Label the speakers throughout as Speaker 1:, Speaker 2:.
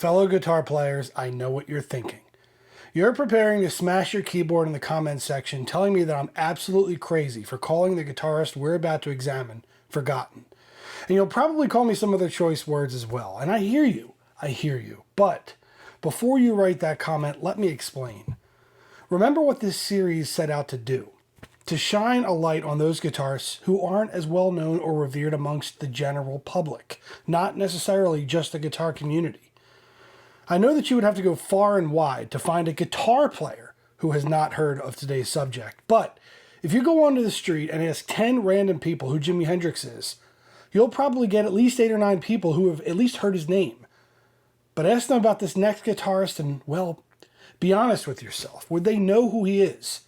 Speaker 1: Fellow guitar players, I know what you're thinking. You're preparing to smash your keyboard in the comments section, telling me that I'm absolutely crazy for calling the guitarist we're about to examine forgotten. And you'll probably call me some other choice words as well. And I hear you. But before you write that comment, let me explain. Remember what this series set out to do. To shine a light on those guitarists who aren't as well known or revered amongst the general public. Not necessarily just the guitar community. I know that you would have to go far and wide to find a guitar player who has not heard of today's subject. But if you go onto the street and ask 10 random people who Jimi Hendrix is, you'll probably get at least 8 or 9 people who have at least heard his name. But ask them about this next guitarist and, well, be honest with yourself. Would they know who he is?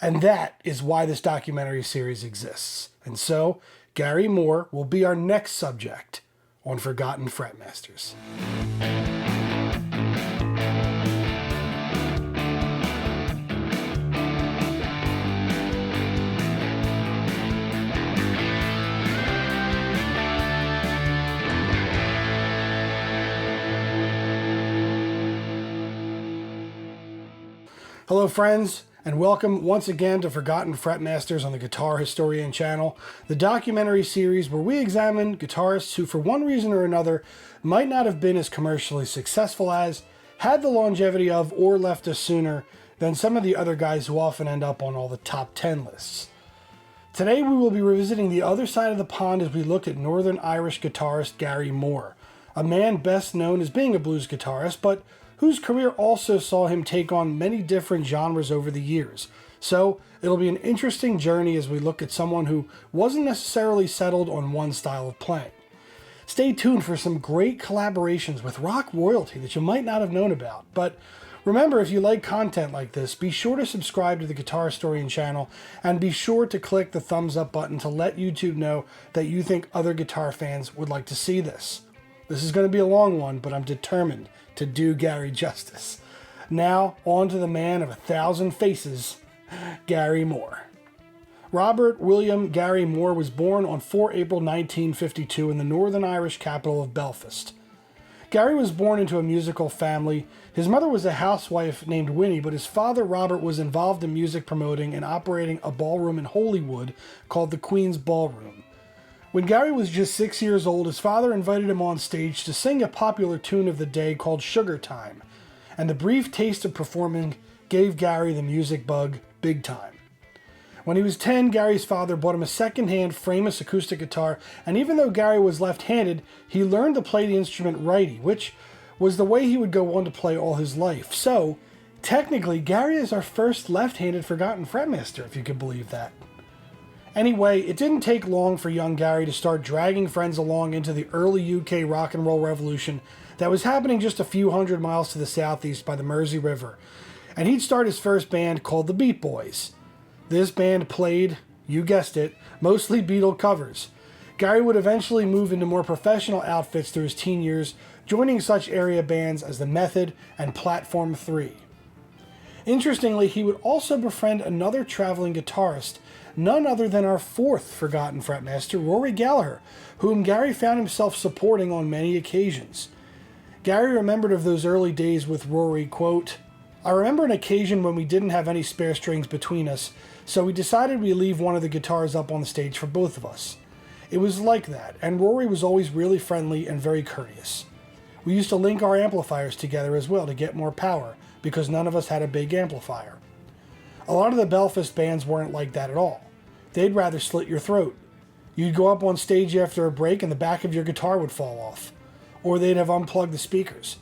Speaker 1: And that is why this documentary series exists. And so, Gary Moore will be our next subject on Forgotten Fretmasters. Hello friends, and welcome once again to Forgotten Fretmasters on the Guitar Historian channel, the documentary series where we examine guitarists who for one reason or another might not have been as commercially successful as, had the longevity of, or left us sooner than some of the other guys who often end up on all the top 10 lists. Today we will be revisiting the other side of the pond as we look at Northern Irish guitarist Gary Moore, a man best known as being a blues guitarist, but whose career also saw him take on many different genres over the years. So it'll be an interesting journey as we look at someone who wasn't necessarily settled on one style of playing. Stay tuned for some great collaborations with rock royalty that you might not have known about. But remember, if you like content like this, be sure to subscribe to the Guitar Historian channel and be sure to click the thumbs up button to let YouTube know that you think other guitar fans would like to see this. This is going to be a long one, but I'm determined to do Gary justice. Now, on to the man of 1,000 faces, Gary Moore. Robert William Gary Moore was born on 4 April 1952 in the Northern Irish capital of Belfast. Gary was born into a musical family. His mother was a housewife named Winnie, but his father Robert was involved in music promoting and operating a ballroom in Holywood called the Queen's Ballroom. When Gary was just 6 years old, his father invited him on stage to sing a popular tune of the day called Sugar Time, and the brief taste of performing gave Gary the music bug big time. When he was 10, Gary's father bought him a second-hand frameless acoustic guitar, and even though Gary was left-handed, he learned to play the instrument righty, which was the way he would go on to play all his life. So, technically, Gary is our first left-handed Forgotten Fretmaster, if you could believe that. Anyway, it didn't take long for young Gary to start dragging friends along into the early UK rock and roll revolution that was happening just a few hundred miles to the southeast by the Mersey River, and he'd start his first band called the Beat Boys. This band played, you guessed it, mostly Beatle covers. Gary would eventually move into more professional outfits through his teen years, joining such area bands as The Method and Platform 3. Interestingly, he would also befriend another traveling guitarist, none other than our fourth Forgotten Fretmaster, Rory Gallagher, whom Gary found himself supporting on many occasions. Gary remembered of those early days with Rory, quote, "I remember an occasion when we didn't have any spare strings between us, so we decided we'd leave one of the guitars up on the stage for both of us. It was like that, and Rory was always really friendly and very courteous. We used to link our amplifiers together as well to get more power, because none of us had a big amplifier. A lot of the Belfast bands weren't like that at all. They'd rather slit your throat. You'd go up on stage after a break and the back of your guitar would fall off. Or they'd have unplugged the speakers.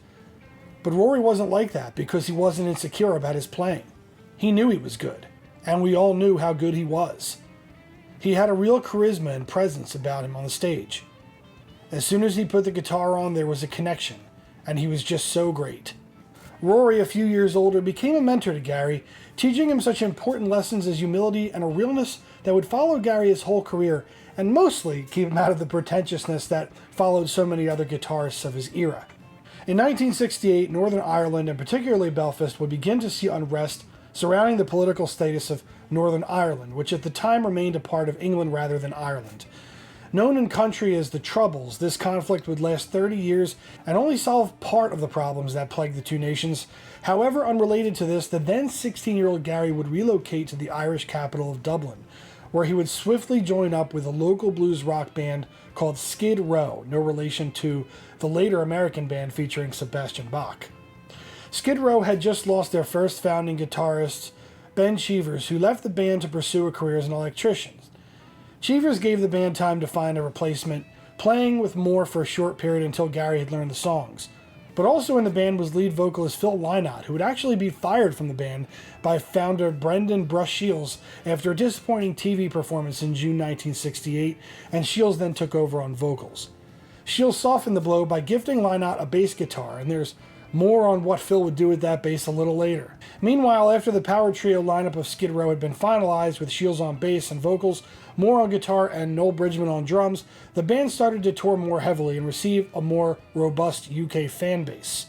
Speaker 1: But Rory wasn't like that because he wasn't insecure about his playing. He knew he was good, and we all knew how good he was. He had a real charisma and presence about him on the stage. As soon as he put the guitar on, there was a connection, and he was just so great. Rory, a few years older, became a mentor to Gary, teaching him such important lessons as humility and a realness that would follow Gary his whole career, and mostly keep him out of the pretentiousness that followed so many other guitarists of his era. In 1968, Northern Ireland, and particularly Belfast, would begin to see unrest surrounding the political status of Northern Ireland, which at the time remained a part of England rather than Ireland. Known in country as the Troubles, this conflict would last 30 years and only solve part of the problems that plagued the two nations. However, unrelated to this, the then 16-year-old Gary would relocate to the Irish capital of Dublin, where he would swiftly join up with a local blues rock band called Skid Row, no relation to the later American band featuring Sebastian Bach. Skid Row had just lost their first founding guitarist, Ben Cheevers, who left the band to pursue a career as an electrician. Cheevers gave the band time to find a replacement, playing with Moore for a short period until Gary had learned the songs. But also in the band was lead vocalist Phil Lynott, who would actually be fired from the band by founder Brendan "Brush" Shields after a disappointing TV performance in June 1968, and Shields then took over on vocals. Shields softened the blow by gifting Lynott a bass guitar, and there's more on what Phil would do with that bass a little later. Meanwhile, after the power trio lineup of Skid Row had been finalized with Shields on bass and vocals, Moore on guitar, and Noel Bridgman on drums, the band started to tour more heavily and receive a more robust UK fan base.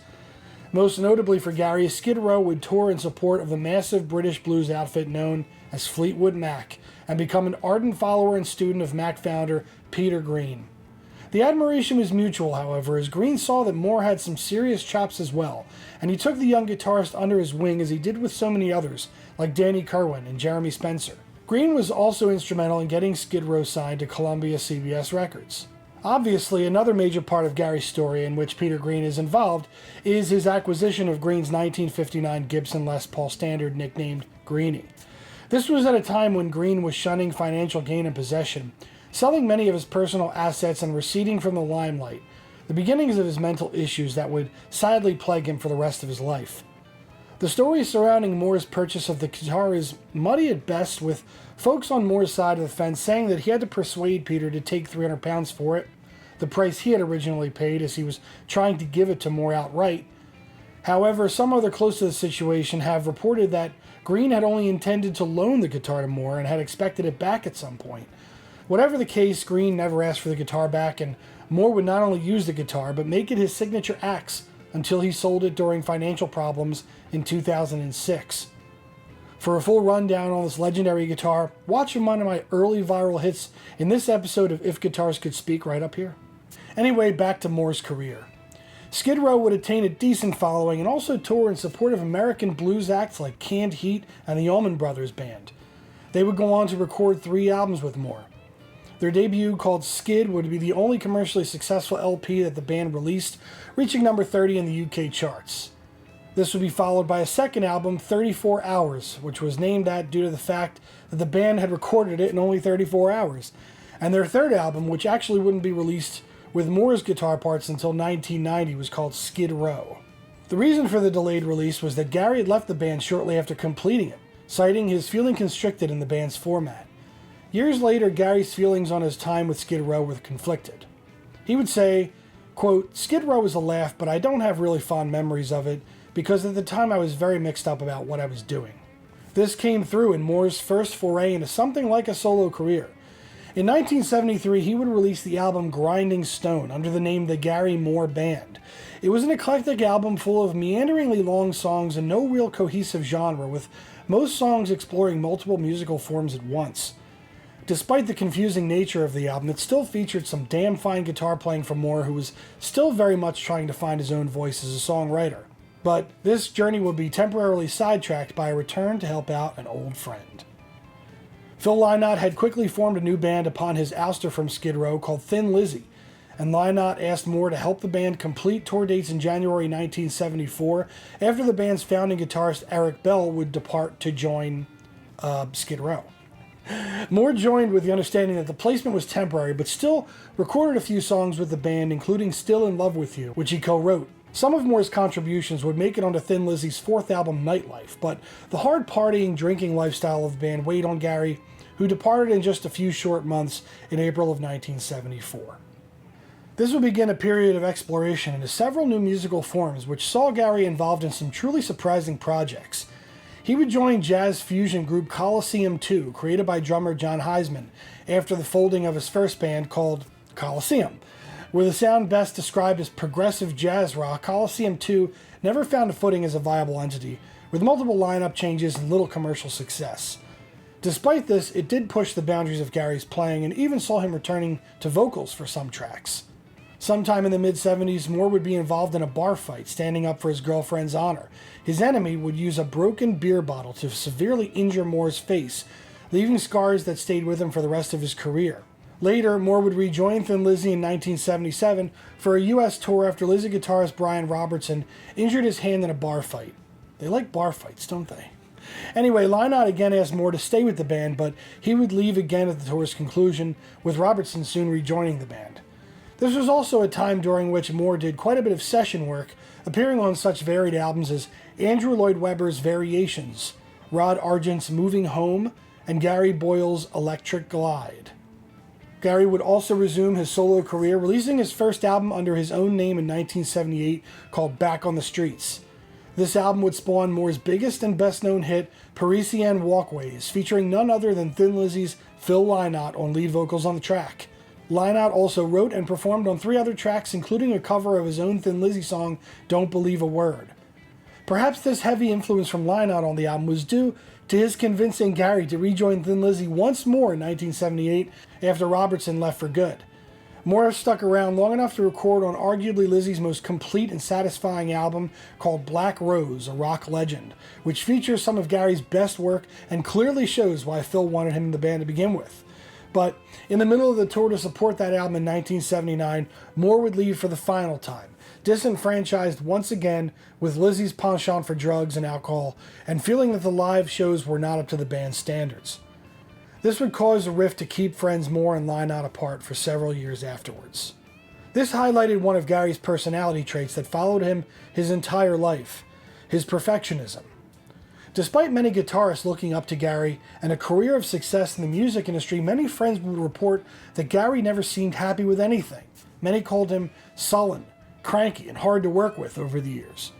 Speaker 1: Most notably for Gary, Skid Row would tour in support of the massive British blues outfit known as Fleetwood Mac and become an ardent follower and student of Mac founder Peter Green. The admiration was mutual, however, as Green saw that Moore had some serious chops as well, and he took the young guitarist under his wing as he did with so many others, like Danny Kerwin and Jeremy Spencer. Green was also instrumental in getting Skid Row signed to Columbia CBS Records. Obviously, another major part of Gary's story in which Peter Green is involved is his acquisition of Green's 1959 Gibson Les Paul Standard, nicknamed Greenie. This was at a time when Green was shunning financial gain and possession, selling many of his personal assets and receding from the limelight, the beginnings of his mental issues that would sadly plague him for the rest of his life. The story surrounding Moore's purchase of the guitar is muddy at best, with folks on Moore's side of the fence saying that he had to persuade Peter to take £300 for it, the price he had originally paid, as he was trying to give it to Moore outright. However, some other close to the situation have reported that Green had only intended to loan the guitar to Moore and had expected it back at some point. Whatever the case, Green never asked for the guitar back, and Moore would not only use the guitar, but make it his signature axe until he sold it during financial problems in 2006. For a full rundown on this legendary guitar, watch one of my early viral hits in this episode of If Guitars Could Speak right up here. Anyway, back to Moore's career. Skid Row would attain a decent following and also tour in support of American blues acts like Canned Heat and the Allman Brothers Band. They would go on to record 3 albums with Moore. Their debut, called Skid, would be the only commercially successful LP that the band released, reaching number 30 in the UK charts. This would be followed by a second album, 34 Hours, which was named that due to the fact that the band had recorded it in only 34 hours. And their third album, which actually wouldn't be released with Moore's guitar parts until 1990, was called Skid Row. The reason for the delayed release was that Gary had left the band shortly after completing it, citing his feeling constricted in the band's format. Years later, Gary's feelings on his time with Skid Row were conflicted. He would say, quote, "Skid Row was a laugh, but I don't have really fond memories of it because at the time I was very mixed up about what I was doing." This came through in Moore's first foray into something like a solo career. In 1973, he would release the album Grinding Stone under the name The Gary Moore Band. It was an eclectic album full of meanderingly long songs and no real cohesive genre, with most songs exploring multiple musical forms at once. Despite the confusing nature of the album, it still featured some damn fine guitar playing from Moore, who was still very much trying to find his own voice as a songwriter. But this journey would be temporarily sidetracked by a return to help out an old friend. Phil Lynott had quickly formed a new band upon his ouster from Skid Row called Thin Lizzy, and Lynott asked Moore to help the band complete tour dates in January 1974 after the band's founding guitarist Eric Bell would depart to join Skid Row. Moore joined with the understanding that the placement was temporary, but still recorded a few songs with the band, including Still in Love with You, which he co-wrote. Some of Moore's contributions would make it onto Thin Lizzy's 4th album, Nightlife, but the hard partying, drinking lifestyle of the band weighed on Gary, who departed in just a few short months in April of 1974. This would begin a period of exploration into several new musical forms, which saw Gary involved in some truly surprising projects. He would join jazz fusion group Coliseum 2, created by drummer John Heisman, after the folding of his first band called Coliseum. With a sound best described as progressive jazz rock, Coliseum 2 never found a footing as a viable entity, with multiple lineup changes and little commercial success. Despite this, it did push the boundaries of Gary's playing and even saw him returning to vocals for some tracks. Sometime in the mid-70s, Moore would be involved in a bar fight, standing up for his girlfriend's honor. His enemy would use a broken beer bottle to severely injure Moore's face, leaving scars that stayed with him for the rest of his career. Later, Moore would rejoin Thin Lizzy in 1977 for a U.S. tour after Lizzy guitarist Brian Robertson injured his hand in a bar fight. They like bar fights, don't they? Anyway, Lynott again asked Moore to stay with the band, but he would leave again at the tour's conclusion, with Robertson soon rejoining the band. This was also a time during which Moore did quite a bit of session work, appearing on such varied albums as Andrew Lloyd Webber's Variations, Rod Argent's Moving Home, and Gary Boyle's Electric Glide. Gary would also resume his solo career, releasing his first album under his own name in 1978 called Back on the Streets. This album would spawn Moore's biggest and best-known hit, Parisienne Walkways, featuring none other than Thin Lizzy's Phil Lynott on lead vocals on the track. Lynott also wrote and performed on 3 other tracks, including a cover of his own Thin Lizzy song, Don't Believe a Word. Perhaps this heavy influence from Lynott on the album was due to his convincing Gary to rejoin Thin Lizzy once more in 1978 after Robertson left for good. Moore stuck around long enough to record on arguably Lizzy's most complete and satisfying album called Black Rose, a rock legend, which features some of Gary's best work and clearly shows why Phil wanted him in the band to begin with. But in the middle of the tour to support that album in 1979, Moore would leave for the final time, disenfranchised once again with Lizzy's penchant for drugs and alcohol, and feeling that the live shows were not up to the band's standards. This would cause a rift to keep friends Moore and Lynott apart for several years afterwards. This highlighted one of Gary's personality traits that followed him his entire life, his perfectionism. Despite many guitarists looking up to Gary and a career of success in the music industry, many friends would report that Gary never seemed happy with anything. Many called him sullen, cranky, and hard to work with over the years.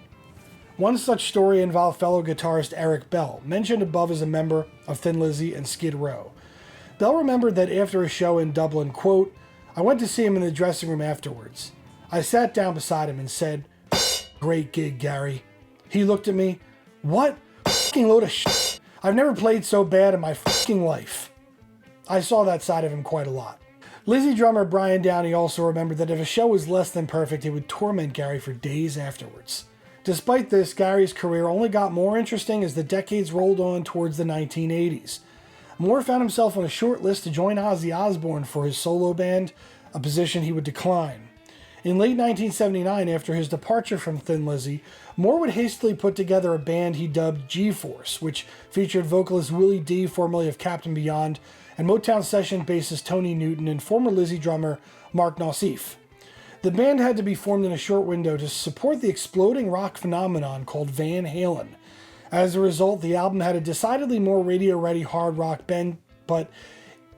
Speaker 1: One such story involved fellow guitarist Eric Bell, mentioned above as a member of Thin Lizzy and Skid Row. Bell remembered that after a show in Dublin, quote, "I went to see him in the dressing room afterwards. I sat down beside him and said, 'Great gig, Gary.' He looked at me, 'What? Fucking load of shit. I've never played so bad in my fucking life.' I saw that side of him quite a lot." Lizzy drummer Brian Downey also remembered that if a show was less than perfect, it would torment Gary for days afterwards. Despite this, Gary's career only got more interesting as the decades rolled on towards the 1980s. Moore found himself on a short list to join Ozzy Osbourne for his solo band, a position he would decline. In late 1979, after his departure from Thin Lizzy, Moore would hastily put together a band he dubbed G-Force, which featured vocalist Willie D, formerly of Captain Beyond, and Motown session bassist Tony Newton and former Lizzy drummer Mark Nassif. The band had to be formed in a short window to support the exploding rock phenomenon called Van Halen. As a result, the album had a decidedly more radio-ready hard rock bend, but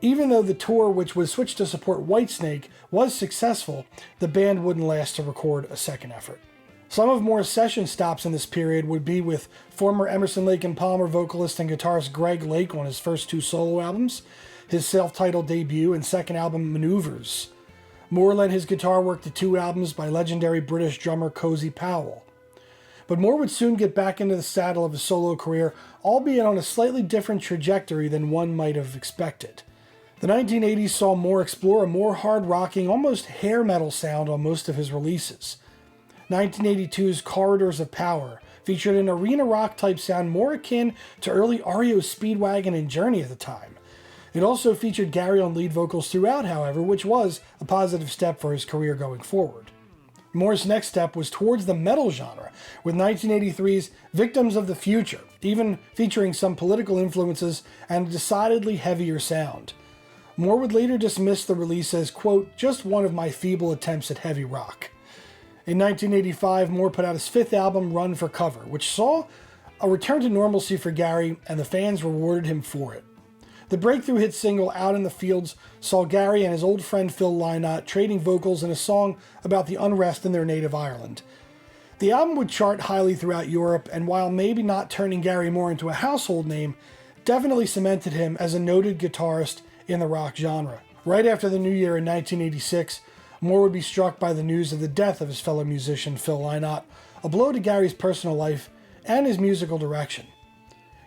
Speaker 1: even though the tour, which was switched to support Whitesnake, was successful, the band wouldn't last to record a second effort. Some of Moore's session stops in this period would be with former Emerson, Lake and Palmer vocalist and guitarist Greg Lake on his first 2 solo albums, his self-titled debut and second album Maneuvers. Moore lent his guitar work to 2 albums by legendary British drummer Cozy Powell. But Moore would soon get back into the saddle of his solo career, albeit on a slightly different trajectory than one might have expected. The 1980s saw Moore explore a more hard-rocking, almost hair metal sound on most of his releases. 1982's Corridors of Power featured an arena rock type sound more akin to early REO Speedwagon and Journey at the time. It also featured Gary on lead vocals throughout, however, which was a positive step for his career going forward. Moore's next step was towards the metal genre, with 1983's Victims of the Future, even featuring some political influences and a decidedly heavier sound. Moore would later dismiss the release as, quote, "just one of my feeble attempts at heavy rock." In 1985, Moore put out his 5th album, Run for Cover, which saw a return to normalcy for Gary, and the fans rewarded him for it. The breakthrough hit single Out in the Fields saw Gary and his old friend Phil Lynott trading vocals in a song about the unrest in their native Ireland. The album would chart highly throughout Europe, and while maybe not turning Gary Moore into a household name, definitely cemented him as a noted guitarist in the rock genre. Right after the new year in 1986, Moore would be struck by the news of the death of his fellow musician Phil Lynott, a blow to Gary's personal life and his musical direction.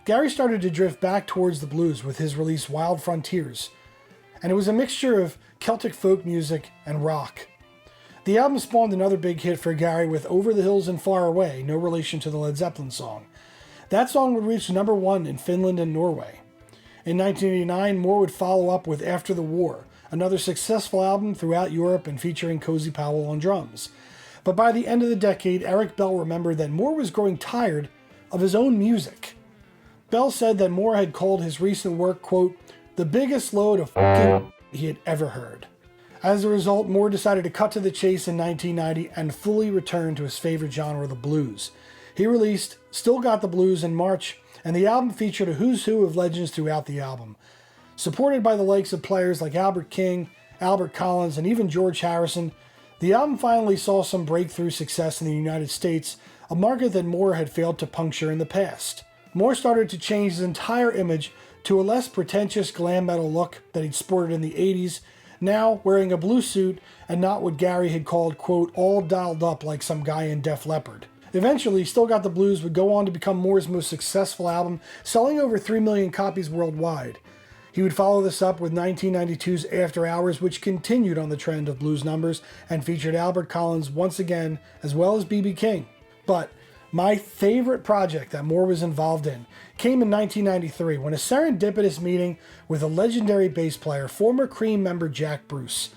Speaker 1: Gary started to drift back towards the blues with his release Wild Frontiers, and it was a mixture of Celtic folk music and rock. The album spawned another big hit for Gary with Over the Hills and Far Away, no relation to the Led Zeppelin song. That song would reach #1 in Finland and Norway. In 1989, Moore would follow up with After the War, another successful album throughout Europe and featuring Cozy Powell on drums. But by the end of the decade, Eric Bell remembered that Moore was growing tired of his own music. Bell said that Moore had called his recent work, quote, the biggest load of f***ing he had ever heard. As a result, Moore decided to cut to the chase in 1990 and fully return to his favorite genre, the blues. He released Still Got the Blues in March, and the album featured a who's who of legends throughout the album. Supported by the likes of players like Albert King, Albert Collins, and even George Harrison, the album finally saw some breakthrough success in the United States, a market that Moore had failed to puncture in the past. Moore started to change his entire image to a less pretentious glam metal look that he'd sported in the 80s, now wearing a blue suit and not what Gary had called, quote, all dialed up like some guy in Def Leppard. Eventually, Still Got the Blues would go on to become Moore's most successful album, selling over 3 million copies worldwide. He would follow this up with 1992's After Hours, which continued on the trend of blues numbers and featured Albert Collins once again, as well as B.B. King. But my favorite project that Moore was involved in came in 1993 when a serendipitous meeting with a legendary bass player, former Cream member Jack Bruce.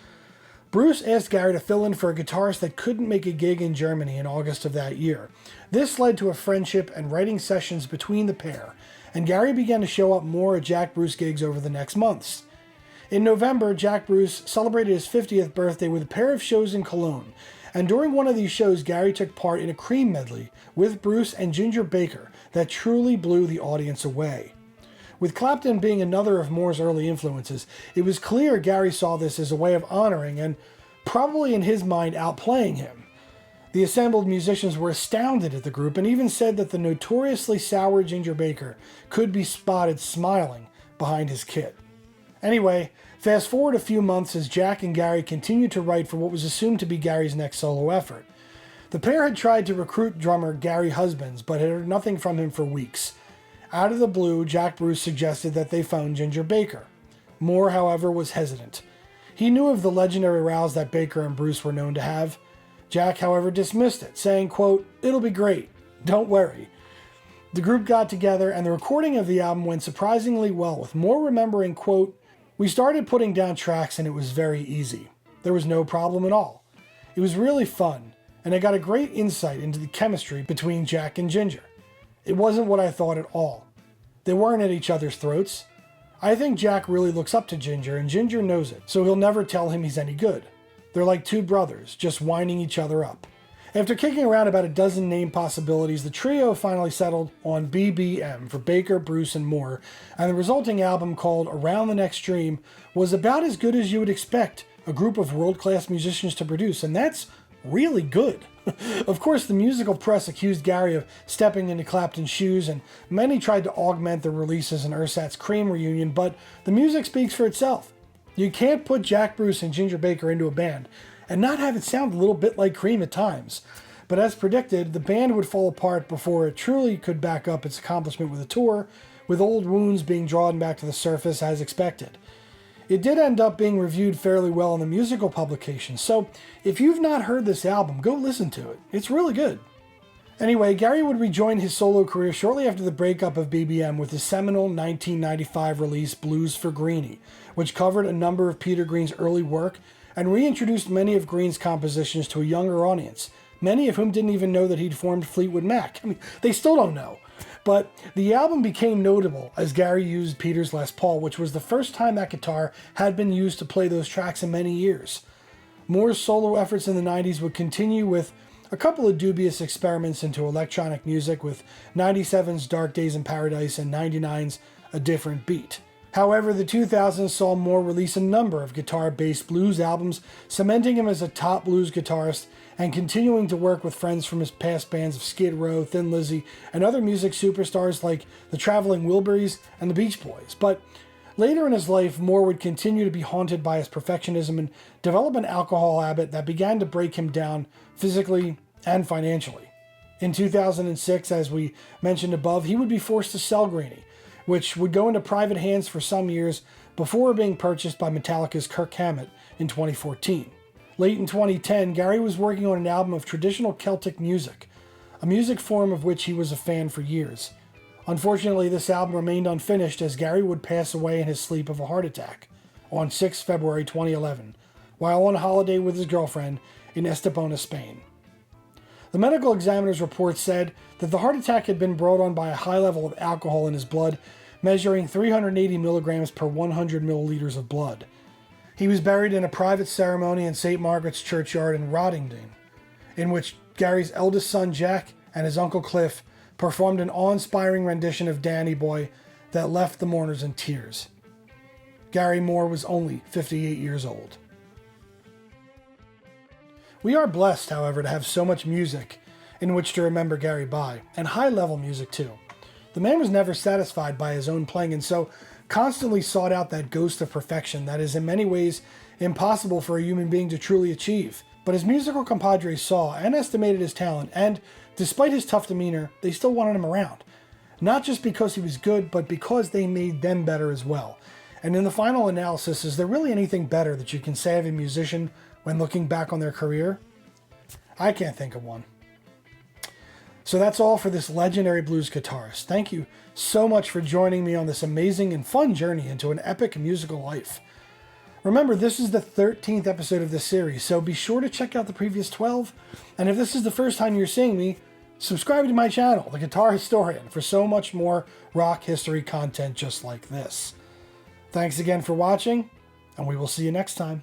Speaker 1: Bruce asked Gary to fill in for a guitarist that couldn't make a gig in Germany in August of that year. This led to a friendship and writing sessions between the pair, and Gary began to show up more at Jack Bruce gigs over the next months. In November, Jack Bruce celebrated his 50th birthday with a pair of shows in Cologne, and during one of these shows, Gary took part in a Cream medley with Bruce and Ginger Baker that truly blew the audience away. With Clapton being another of Moore's early influences, it was clear Gary saw this as a way of honoring and, probably in his mind, outplaying him. The assembled musicians were astounded at the group and even said that the notoriously sour Ginger Baker could be spotted smiling behind his kit. Anyway, fast forward a few months as Jack and Gary continued to write for what was assumed to be Gary's next solo effort. The pair had tried to recruit drummer Gary Husbands, but had heard nothing from him for weeks. Out of the blue, Jack Bruce suggested that they phone Ginger Baker. Moore, however, was hesitant. He knew of the legendary rows that Baker and Bruce were known to have. Jack, however, dismissed it, saying, quote, it'll be great, don't worry. The group got together, and the recording of the album went surprisingly well, with Moore remembering, quote, we started putting down tracks and it was very easy. There was no problem at all. It was really fun, and I got a great insight into the chemistry between Jack and Ginger. It wasn't what I thought at all. They weren't at each other's throats. I think Jack really looks up to Ginger, and Ginger knows it, so he'll never tell him he's any good. They're like two brothers, just winding each other up. After kicking around about a dozen name possibilities, the trio finally settled on BBM for Baker, Bruce, and Moore, and the resulting album, called Around the Next Dream, was about as good as you would expect a group of world-class musicians to produce, and that's really good. Of course, the musical press accused Gary of stepping into Clapton's shoes, and many tried to augment the release as an ersatz Cream reunion, but the music speaks for itself. You can't put Jack Bruce and Ginger Baker into a band and not have it sound a little bit like Cream at times. But as predicted, the band would fall apart before it truly could back up its accomplishment with a tour, with old wounds being drawn back to the surface as expected. It did end up being reviewed fairly well in the musical publications, so if you've not heard this album, go listen to it. It's really good. Anyway, Gary would rejoin his solo career shortly after the breakup of BBM with his seminal 1995 release Blues for Greenie, which covered a number of Peter Green's early work and reintroduced many of Green's compositions to a younger audience, many of whom didn't even know that he'd formed Fleetwood Mac. I mean, they still don't know. But the album became notable as Gary used Peter's Les Paul, which was the first time that guitar had been used to play those tracks in many years. Moore's solo efforts in the 90s would continue with a couple of dubious experiments into electronic music, with 97's Dark Days in Paradise and 99's A Different Beat. However, the 2000s saw Moore release a number of guitar-based blues albums, cementing him as a top blues guitarist and continuing to work with friends from his past bands of Skid Row, Thin Lizzy, and other music superstars like the Traveling Wilburys and the Beach Boys. But later in his life, Moore would continue to be haunted by his perfectionism and develop an alcohol habit that began to break him down physically and financially. In 2006, as we mentioned above, he would be forced to sell Greenie, which would go into private hands for some years before being purchased by Metallica's Kirk Hammett in 2014. Late in 2010, Gary was working on an album of traditional Celtic music, a music form of which he was a fan for years. Unfortunately, this album remained unfinished as Gary would pass away in his sleep of a heart attack on 6 February 2011, while on holiday with his girlfriend in Estepona, Spain. The medical examiner's report said that the heart attack had been brought on by a high level of alcohol in his blood, measuring 380 milligrams per 100 milliliters of blood. He was buried in a private ceremony in St. Margaret's Churchyard in Rottingdean, in which Gary's eldest son Jack and his uncle Cliff performed an awe-inspiring rendition of Danny Boy that left the mourners in tears. Gary Moore was only 58 years old. We are blessed, however, to have so much music in which to remember Gary by, and high-level music too. The man was never satisfied by his own playing, and so constantly sought out that ghost of perfection that is in many ways impossible for a human being to truly achieve. But his musical compadres saw and estimated his talent, and despite his tough demeanor, they still wanted him around. Not just because he was good, but because they made them better as well. And in the final analysis, is there really anything better that you can say of a musician when looking back on their career? I can't think of one. So that's all for this legendary blues guitarist. Thank you so much for joining me on this amazing and fun journey into an epic musical life. Remember, this is the 13th episode of this series, so be sure to check out the previous 12. And if this is the first time you're seeing me, subscribe to my channel, The Guitar Historian, for so much more rock history content just like this. Thanks again for watching, and we will see you next time.